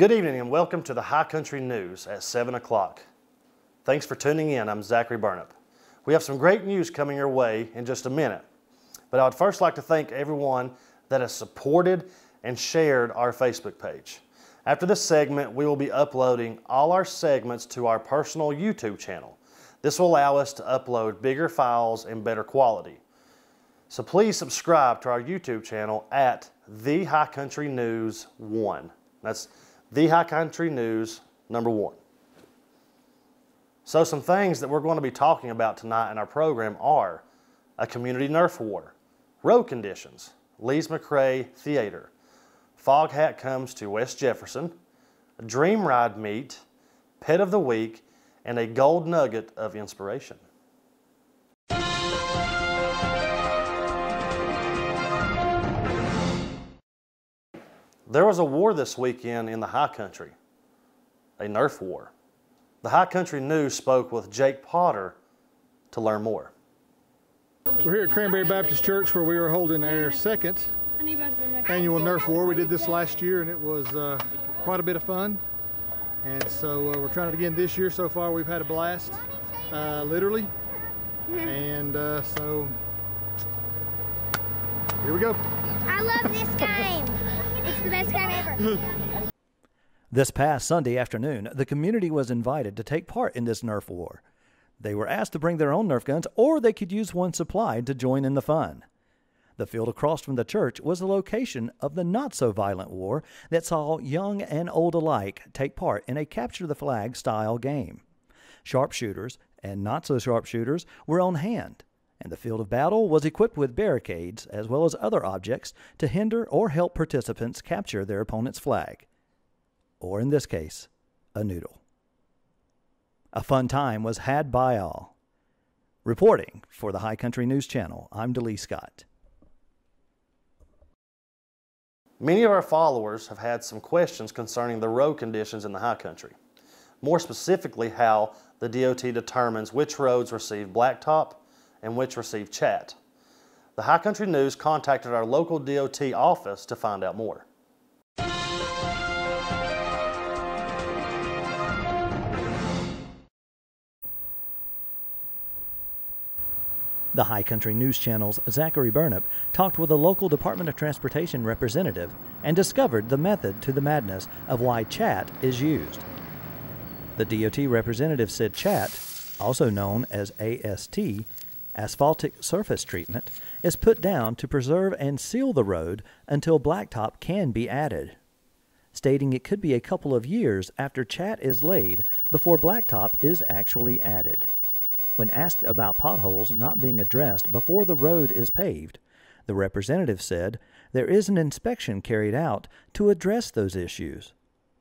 Good evening and welcome to the High Country News at 7 o'clock. Thanks for tuning in. I'm Zachary Burnup. We have some great news coming your way in just a minute, but I would first like to thank everyone that has supported and shared our Facebook page. After this segment, we will be uploading all our segments to our personal YouTube channel. This will allow us to upload bigger files and better quality. So please subscribe to our YouTube channel at The High Country News 1. That's The High Country News number 1. So some things that we're going to be talking about tonight in our program are a community Nerf war, road conditions, Lees-McRae Theater, Fog Hat comes to West Jefferson, a Dream Ride meet, Pet of the Week, and a gold nugget of inspiration. There was a war this weekend in the High Country, a Nerf war. The High Country News spoke with Jake Potter to learn more. We're here at Cranberry Baptist Church where we are holding our second annual Nerf war. We did this last year and it was quite a bit of fun. And so we're trying it again this year. So far we've had a blast, literally. And so here we go. I love this game. It's the best game ever. This past Sunday afternoon, the community was invited to take part in this Nerf war. They were asked to bring their own Nerf guns, or they could use one supplied to join in the fun. The field across from the church was the location of the not-so-violent war that saw young and old alike take part in a capture-the-flag style game. Sharpshooters and not-so-sharpshooters were on hand, and the field of battle was equipped with barricades as well as other objects to hinder or help participants capture their opponent's flag. Or in this case, a noodle. A fun time was had by all. Reporting for the High Country News Channel, I'm DeLee Scott. Many of our followers have had some questions concerning the road conditions in the High Country. More specifically, how the DOT determines which roads receive blacktop and which receive chat. The High Country News contacted our local DOT office to find out more. The High Country News Channel's Zachary Burnup talked with a local Department of Transportation representative and discovered the method to the madness of why chat is used. The DOT representative said chat, also known as AST, asphaltic surface treatment, is put down to preserve and seal the road until blacktop can be added, stating it could be a couple of years after chat is laid before blacktop is actually added. When asked about potholes not being addressed before the road is paved, the representative said there is an inspection carried out to address those issues,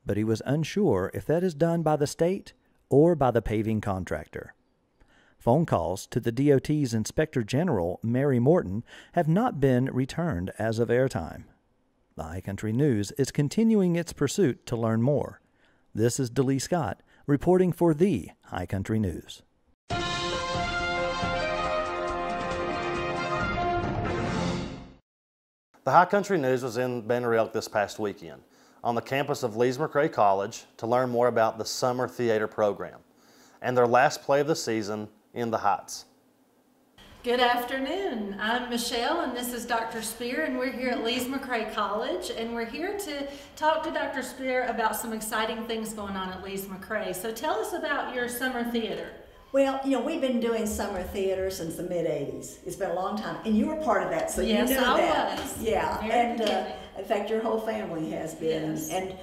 but he was unsure if that is done by the state or by the paving contractor. Phone calls to the DOT's Inspector General, Mary Morton, have not been returned as of airtime. The High Country News is continuing its pursuit to learn more. This is DeLee Scott reporting for the High Country News. The High Country News was in Banner Elk this past weekend on the campus of Lees-McRae College to learn more about the summer theater program and their last play of the season, In the Heights. Good afternoon. I'm Michelle and this is Dr. Spear, and we're here at Lees-McRae College, and we're here to talk to Dr. Spear about some exciting things going on at Lees-McRae. So tell us about your summer theater. Well, you know, we've been doing summer theater since the mid-'80s. It's been a long time, and you were part of that, so yes, you knew I that. Was. Yeah, and in fact, your whole family has been. Yes. And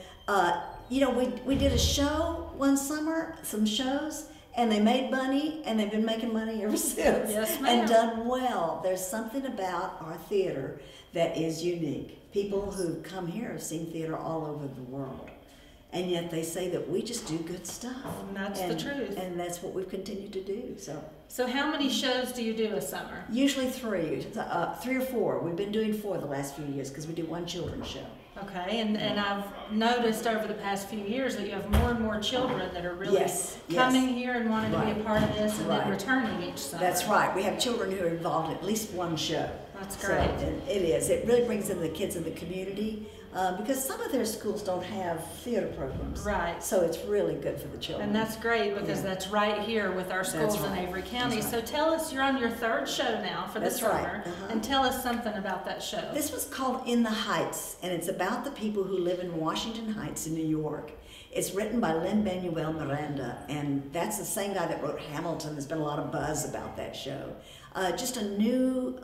you know, we did a show one summer, some shows, and they made money, and they've been making money ever since. Yes, ma'am. And done well. There's something about our theater that is unique. People who come here have seen theater all over the world. And yet they say that we just do good stuff. And that's the truth. And that's what we've continued to do. So how many shows do you do a summer? Usually 3 or 4. We've been doing 4 the last few years because we do one children's show. Okay, and I've noticed over the past few years that you have more and more children that are really coming here and wanting to be a part of this and then returning each summer. That's right. We have children who are involved in at least one show. That's So great. it is. It really brings in the kids in the community because some of their schools don't have theater programs. Right. So it's really good for the children. And that's great because Yeah. that's right here with our schools in right. Avery County. That's So right. tell us, you're on your 3rd show now for the That's right. summer, Uh-huh. and tell us something about that show. This was called In the Heights, and it's about the people who live in Washington Heights in New York. It's written by Lin-Manuel Miranda, and that's the same guy that wrote Hamilton. There's been a lot of buzz about that show. Just a new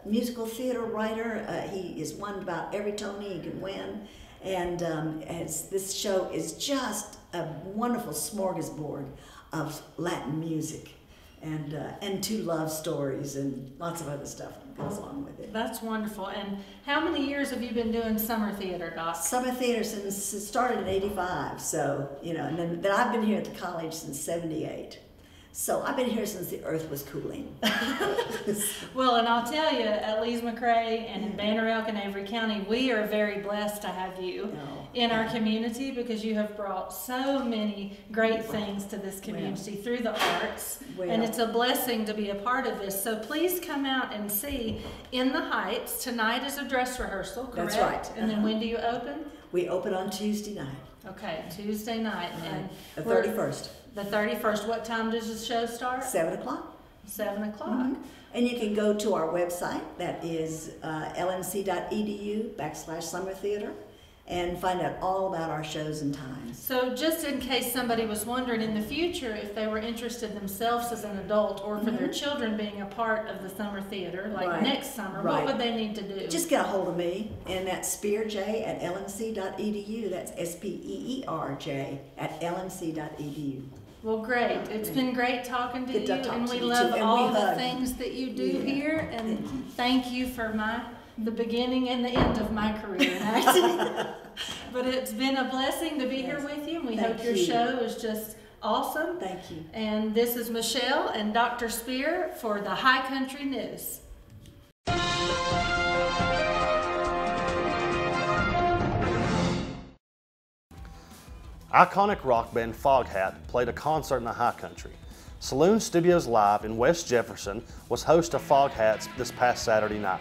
musical theater writer. He has won about every Tony he can win, and this show is just a wonderful smorgasbord of Latin music, and 2 love stories and lots of other stuff that goes along with it. That's wonderful. And how many years have you been doing summer theater, Doc? Summer theater since it started in '85, so and then I've been here at the college since '78. So I've been here since the earth was cooling. Well, and I'll tell you, at Lees McRae and in Banner Elk and Avery County, we are very blessed to have you in our community because you have brought so many great things to this community through the arts. And it's a blessing to be a part of this. So please come out and see In the Heights. Tonight is a dress rehearsal, correct? That's right. And then when do you open? We open on Tuesday night. Okay, Tuesday night. And The 31st. The 31st. What time does the show start? 7 o'clock. 7 o'clock. Mm-hmm. And you can go to our website, that is lmc.edu/summer theater, and find out all about our shows and times. So just in case somebody was wondering in the future if they were interested themselves as an adult or for their children being a part of the summer theater, like next summer, what would they need to do? Just get a hold of me, and that's spearj@lmc.edu. That's SPEERJ@lmc.edu. Well, great. It's been great talking to Good to you, talk and to we you love too. And all we the hug. things that you do here. And Thank you. thank you for the beginning and the end of my career in acting. But it's been a blessing to be here with you, and we Thank hope your you. show is just awesome. Thank you. And this is Michelle and Dr. Spear for the High Country News. Iconic rock band Foghat played a concert in the High Country. Saloon Studios Live in West Jefferson was host to Foghats this past Saturday night.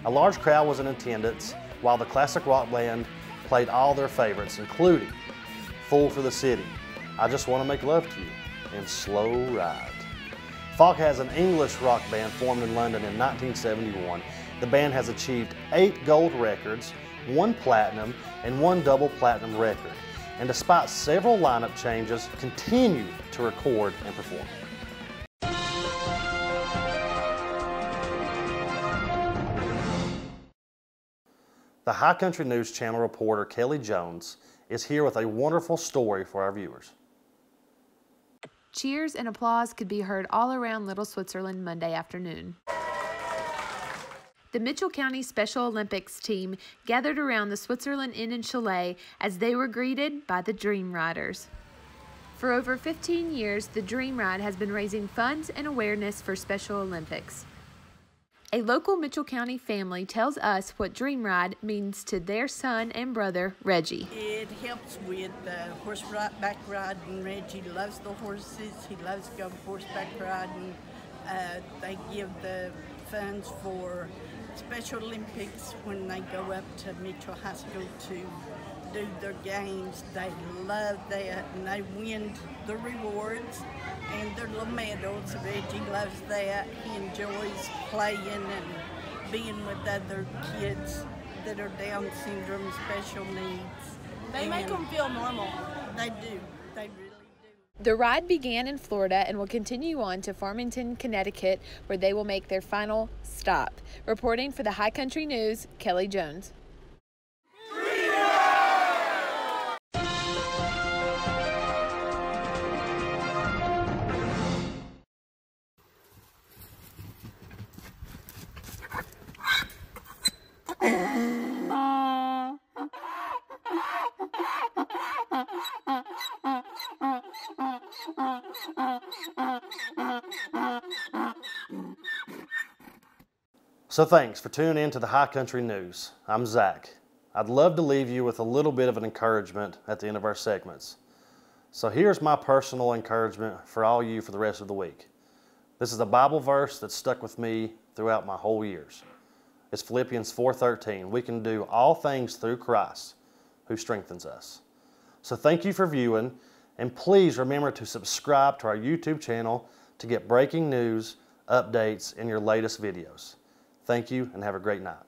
A large crowd was in attendance while the classic rock band played all their favorites, including Fool for the City, I Just Want to Make Love to You, and Slow Ride. Foghat is an English rock band formed in London in 1971. The band has achieved 8 gold records, 1 platinum, and 1 double platinum record, and despite several lineup changes, continue to record and perform. The High Country News Channel reporter Kelly Jones is here with a wonderful story for our viewers. Cheers and applause could be heard all around Little Switzerland Monday afternoon. The Mitchell County Special Olympics team gathered around the Switzerland Inn and Chalet as they were greeted by the Dream Riders. For over 15 years, the Dream Ride has been raising funds and awareness for Special Olympics. A local Mitchell County family tells us what Dream Ride means to their son and brother, Reggie. It helps with horseback riding. Reggie loves the horses. He loves going horseback riding. They give the funds for Special Olympics when they go up to Mitchell High School to do their games. They love that, and they win the rewards and their little medals. Reggie loves that. He enjoys playing and being with other kids that are Down syndrome, special needs. They make them feel normal. They do. They really do. The ride began in Florida and will continue on to Farmington, Connecticut, where they will make their final stop. Reporting for the High Country News, Kelly Jones. So thanks for tuning in to the High Country News. I'm Zach. I'd love to leave you with a little bit of an encouragement at the end of our segments. So here's my personal encouragement for all you for the rest of the week. This is a Bible verse that stuck with me throughout my whole years. It's Philippians 4:13. We can do all things through Christ who strengthens us. So thank you for viewing, and please remember to subscribe to our YouTube channel to get breaking news, updates, and your latest videos. Thank you, and have a great night.